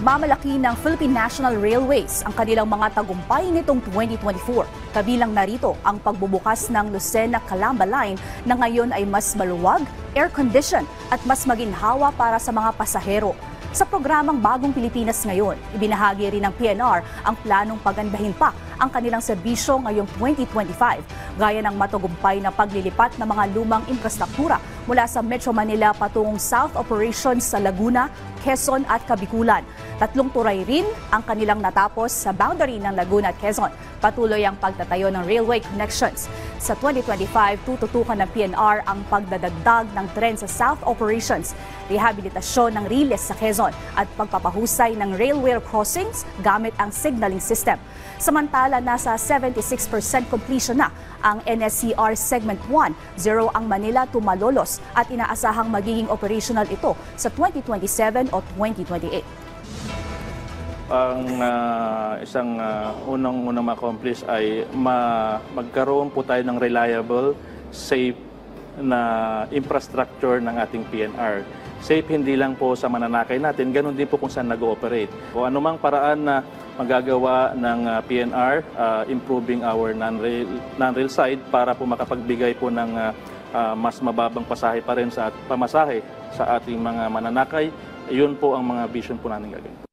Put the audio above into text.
Pinagmamalaki ng Philippine National Railways ang kanilang mga tagumpay nitong 2024. Kabilang narito ang pagbubukas ng Lucena-Calamba Line na ngayon ay mas maluwag, air-conditioned at mas maginhawa para sa mga pasahero. Sa programang Bagong Pilipinas Ngayon, ibinahagi rin ng PNR ang planong pagandahin pa ang kanilang serbisyo ngayong 2025, gaya ng matagumpay na paglilipat ng mga lumang infrastruktura mula sa Metro Manila patungong South Operations sa Laguna, Quezon at Kabikulan. 3 turay rin ang kanilang natapos sa boundary ng Laguna at Quezon. Patuloy ang pagtatayo ng railway connections. Sa 2025, tututukan ng PNR ang pagdadagdag ng tren sa South Operations, rehabilitasyon ng riles sa Quezon at pagpapahusay ng railway crossings gamit ang signaling system. Samantala, nasa 76% completion na ang NSCR Segment 1, 0 ang Manila to Malolos at inaasahang magiging operational ito sa 2027 o 2028. Ang isang unang ma-accomplish ay magkaroon po tayo ng reliable, safe na infrastructure ng ating PNR. Safe hindi lang po sa mananakay natin, ganun din po kung saan nag-ooperate. O anumang paraan na magagawa ng PNR, improving our non-rail side para po makapagbigay po ng mas mababang pasahe pa rin sa pamasahe sa ating mga mananakay, yun po ang mga vision po natin gagawin.